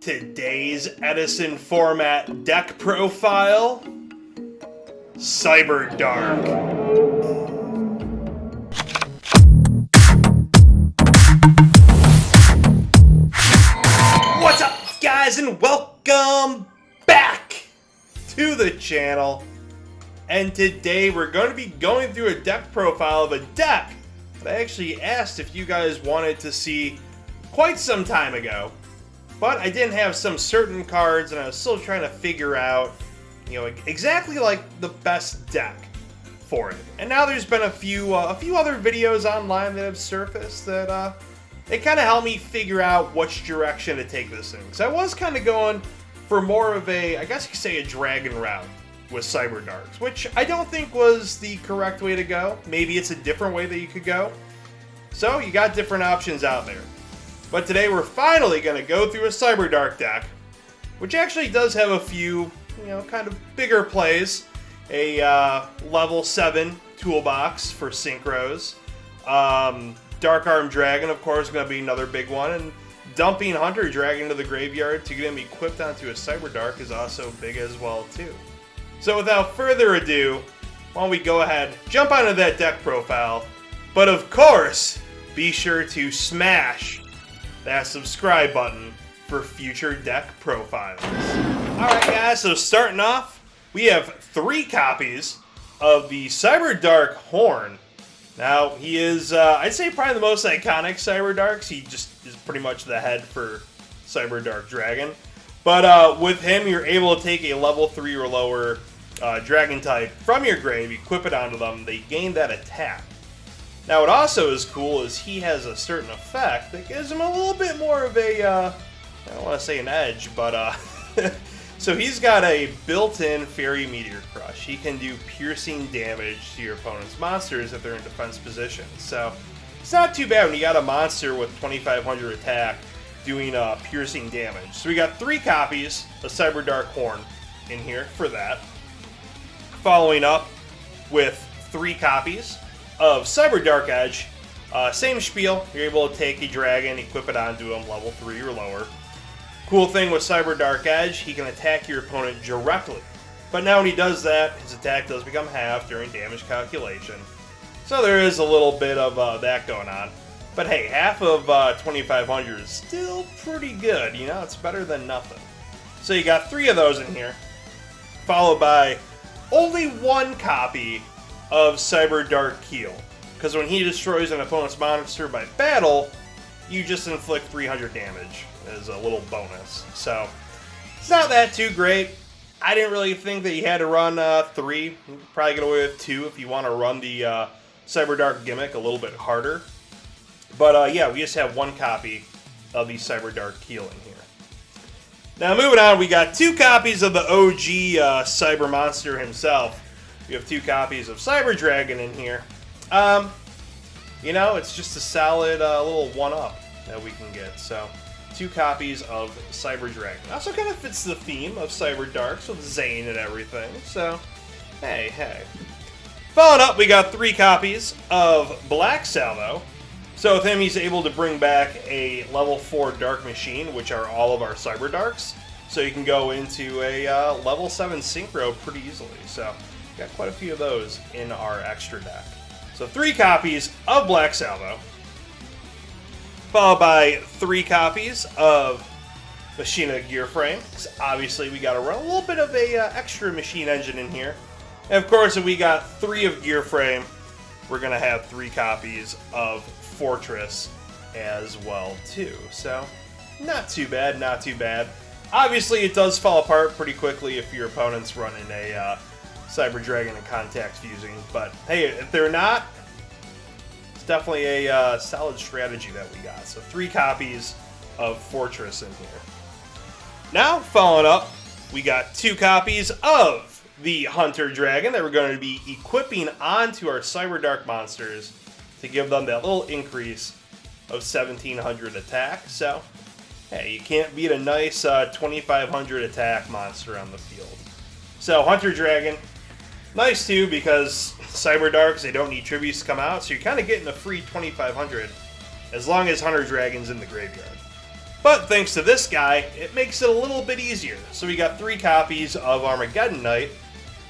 Today's Edison Format deck profile, Cyberdark. What's up, guys, and welcome back to the channel. And today we're going to be going through a deck profile of a deck that I actually asked if you guys wanted to see quite some time ago. But I didn't have some certain cards, and I was still trying to figure out, exactly like the best deck for it. And now there's been a few other videos online that have surfaced that it kind of helped me figure out which direction to take this in. Because I was kind of going for more of a, I guess you could say, a dragon route with Cyberdarks, which I don't think was the correct way to go. Maybe it's a different way that you could go. So you got different options out there. But today we're finally going to go through a Cyberdark deck, which actually does have a few, kind of bigger plays. A level 7 toolbox for synchros. Dark Arm Dragon, of course, is going to be another big one. And dumping Hunter Dragon to the graveyard to get him equipped onto a Cyberdark is also big as well, too. So without further ado, why don't we go ahead, jump onto that deck profile. But of course, be sure to smash that subscribe button for future deck profiles. Alright guys, so starting off, we have 3 copies of the Cyberdark Horn. Now, he is, I'd say probably the most iconic Cyberdarks. He just is pretty much the head for Cyberdark Dragon. But with him, you're able to take a level 3 or lower Dragon type from your grave, equip it onto them, they gain that attack. Now, what also is cool is he has a certain effect that gives him a little bit more of a, I don't want to say an edge, but, so he's got a built-in Fairy Meteor Crush. He can do piercing damage to your opponent's monsters if they're in defense position. So, it's not too bad when you got a monster with 2500 attack doing piercing damage. So we got 3 copies of Cyberdark Horn in here for that. Following up with 3 copies of Cyberdark Edge. Same spiel, you're able to take a dragon, equip it onto him, level 3 or lower. Cool thing with Cyberdark Edge, he can attack your opponent directly. But now when he does that, his attack does become half during damage calculation. So there is a little bit of that going on. But hey, half of 2500 is still pretty good, it's better than nothing. So you got 3 of those in here, followed by only 1 copy of Cyberdark Keel, because when he destroys an opponent's monster by battle, you just inflict 300 damage as a little bonus. So, it's not that too great. I didn't really think that you had to run 3. You could probably get away with 2 if you want to run the Cyberdark gimmick a little bit harder. But yeah, we just have 1 copy of the Cyberdark Keel in here. Now moving on, we got 2 copies of the OG Cyber Monster himself. We have 2 copies of Cyber Dragon in here. It's just a solid little 1-up that we can get. So, 2 copies of Cyber Dragon. Also kind of fits the theme of Cyberdarks with Zane and everything. So, hey. Following up, we got 3 copies of Black Salvo. So with him, he's able to bring back a level 4 Dark Machine, which are all of our Cyberdarks. So you can go into a level 7 Synchro pretty easily. So, got quite a few of those in our extra deck. So 3 copies of Black Salvo, followed by 3 copies of Machina Gear Frame. Because obviously we got to run a little bit of a extra machine engine in here. And of course, if we got 3 of Gear Frame, we're going to have 3 copies of Fortress as well too. So not too bad, not too bad. Obviously, it does fall apart pretty quickly if your opponent's running a Cyber Dragon and Contact fusing, but hey, if they're not, it's definitely a solid strategy that we got. So 3 copies of Fortress in here. Now, following up, we got 2 copies of the Hunter Dragon that we're going to be equipping onto our Cyberdark monsters to give them that little increase of 1700 attack. So, hey, you can't beat a nice 2500 attack monster on the field. So, Hunter Dragon, nice too, because Cyberdarks, they don't need tributes to come out, so you're kind of getting a free 2500 as long as Hunter Dragon's in the graveyard. But thanks to this guy, it makes it a little bit easier. So we got 3 copies of Armageddon Knight,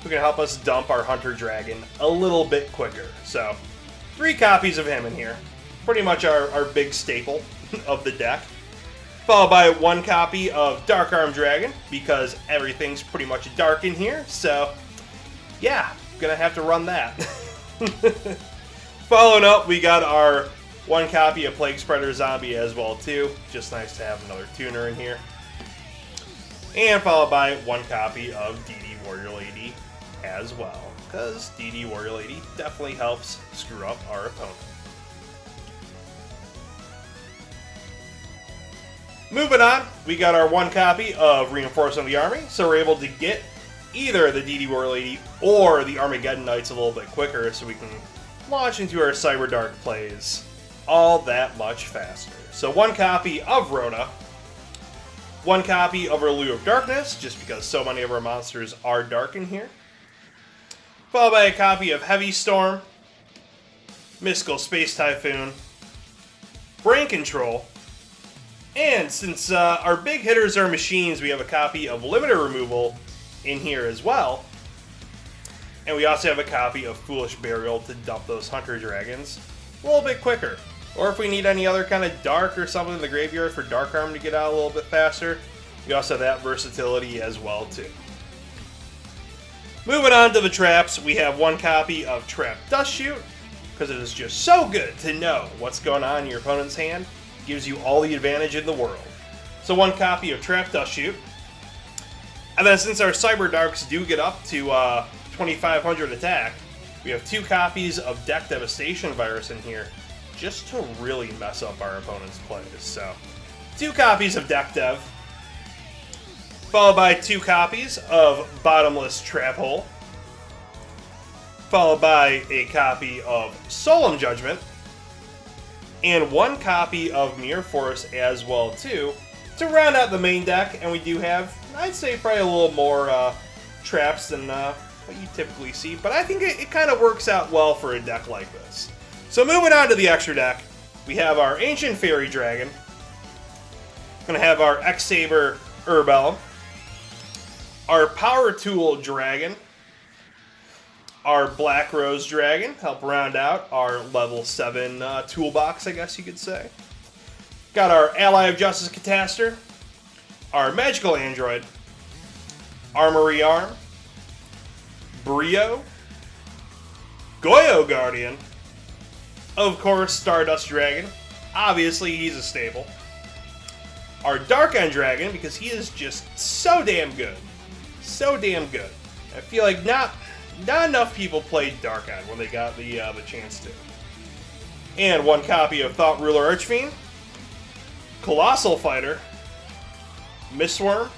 who can help us dump our Hunter Dragon a little bit quicker. So 3 copies of him in here. Pretty much our big staple of the deck. Followed by 1 copy of Dark Arm Dragon, because everything's pretty much dark in here. So yeah, gonna have to run that. Following up, we got our 1 copy of Plague Spreader Zombie as well too. Just nice to have another tuner in here. And followed by 1 copy of DD Warrior Lady as well, because DD Warrior Lady definitely helps screw up our opponent. Moving on, we got our 1 copy of Reinforcement of the Army, so we're able to get either the DD Warrior Lady or the Armageddon Knights a little bit quicker, so we can launch into our Cyberdark plays all that much faster. So 1 copy of Rhoda, 1 copy of our Allure of Darkness, just because so many of our monsters are dark in here. Followed by a copy of Heavy Storm, Mystical Space Typhoon, Brain Control, and since our big hitters are machines, we have a copy of Limiter Removal in here as well. And we also have a copy of Foolish Burial to dump those Hunter Dragons a little bit quicker. Or if we need any other kind of dark or something in the graveyard for Dark Arm to get out a little bit faster, we also have that versatility as well too. Moving on to the traps, we have 1 copy of Trap Dust Shoot, because it is just so good to know what's going on in your opponent's hand. It gives you all the advantage in the world. So 1 copy of Trap Dust Shoot. And then since our Cyberdarks do get up to 2500 attack, we have 2 copies of Deck Devastation Virus in here, just to really mess up our opponent's plays. So 2 copies of Deck Dev, followed by 2 copies of Bottomless Trap Hole, followed by a copy of Solemn Judgment, and 1 copy of Mirror Force as well too, to round out the main deck. And we do have, I'd say, probably a little more traps than what you typically see, but I think it kind of works out well for a deck like this. So moving on to the extra deck, we have our Ancient Fairy Dragon, going to have our X-Saber Urbellum, our Power Tool Dragon, our Black Rose Dragon, help round out our level 7 toolbox, I guess you could say. Got our Ally of Justice Cataster, our Magical Android, Armory Arm, Brio, Goyo Guardian, of course Stardust Dragon, obviously he's a staple, our Dark End Dragon, because he is just so damn good. So damn good. I feel like not enough people played Dark End when they got the chance to. And 1 copy of Thought Ruler Archfiend, Colossal Fighter, Mistworm,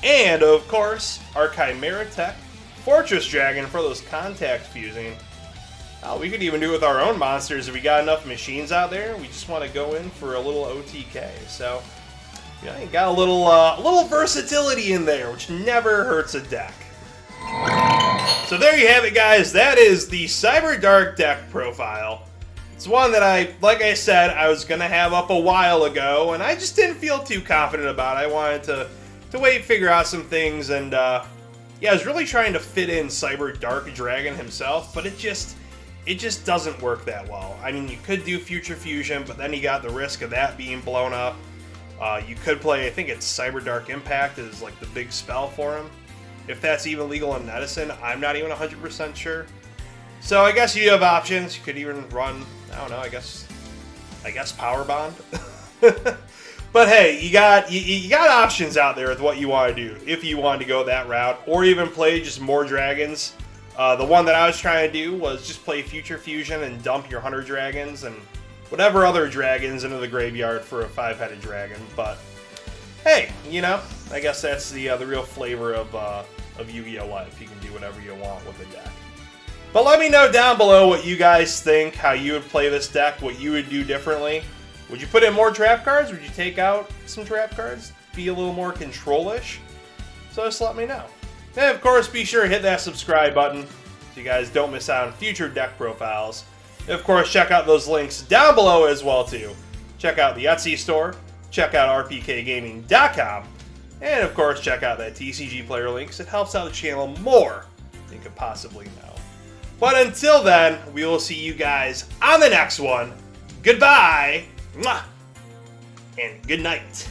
and of course our Chimera Tech Fortress Dragon for those contact fusing. Oh, we could even do it with our own monsters if we got enough machines out there. We just want to go in for a little OTK. So, yeah, you got a little versatility in there, which never hurts a deck. So there you have it, guys. That is the Cyberdark deck profile. It's one that like I said, I was going to have up a while ago, and I just didn't feel too confident about it. I wanted to wait, figure out some things, and yeah, I was really trying to fit in Cyberdark Dragon himself, but it just doesn't work that well. I mean, you could do Future Fusion, but then you got the risk of that being blown up. You could play, I think it's Cyberdark Impact is like the big spell for him. If that's even legal in Edison, I'm not even 100% sure. So I guess you have options. You could even run, I don't know, I guess Power Bond. But hey, you got options out there with what you want to do if you want to go that route, or even play just more dragons. The one that I was trying to do was just play Future Fusion and dump your Hunter Dragons and whatever other dragons into the graveyard for a 5-headed dragon. But hey, you know, I guess that's the real flavor of Yu-Gi-Oh life. You can do whatever you want with the deck. But let me know down below what you guys think, how you would play this deck, what you would do differently. Would you put in more trap cards? Would you take out some trap cards? Be a little more control-ish? So just let me know. And of course, be sure to hit that subscribe button so you guys don't miss out on future deck profiles. And of course, check out those links down below as well too. Check out the Etsy store, check out rpkgaming.com. And of course, check out that TCG player links. It helps out the channel more than you could possibly know. But until then, we will see you guys on the next one. Goodbye, mwah, and good night.